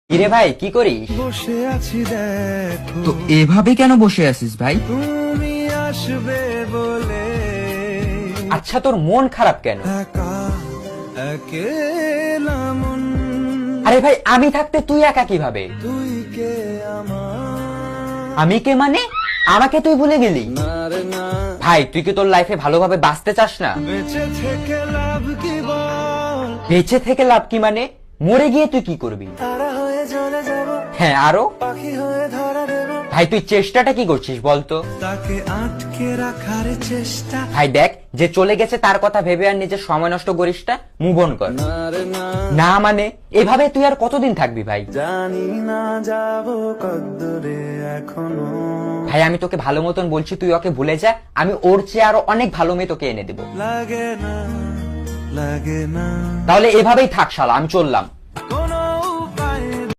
কিরে ভাই কি করিস? বসে আছি দেখো তো এভাবে কেন বসে আছিস ভাই? তুমি আসবে বলে আচ্ছা তোর মন খারাপ কেন? একা একেলা মন আরে ভাই আমি থাকতে তুই একা কিভাবে? তুই কে আমার আমি কে মানে? আমাকে তুই ভুলে গেলি? না রে না ভাই তুই কি তোর লাইফে ভালোভাবে বাঁচতে চাস না? বেঁচে থেকে লাভ কি বল বেঁচে থেকে লাভ কি মানে? মরে গিয়ে তুই কি করবি? তারা হয়ে জ্বলে যাব হ্যাঁ আরো? পাখি হয়ে ধরা দেব ভাই তুই চেষ্টাটা কি করছিস বলতো? তাকে আটকে রাখার চেষ্টা ভাই দেখ যে চলে গেছে তার কথা ভেবে আর নিজের সময় নষ্ট করিস না, মুভ অন কর। না রে না না মানে এভাবে তুই আর কতদিন থাকবি ভাই? জানি না যাব কদ্দুরে এখনো ভাই আমি তোকে ভালো মতন বলছি তুই ওকে ভুলে যা, আমি ওর চেয়ে আরো অনেক ভালো মেয়ে তোকে এনে দেবো। লাগে না তাহলে এভাবেই থাক শালা, আমি চললাম।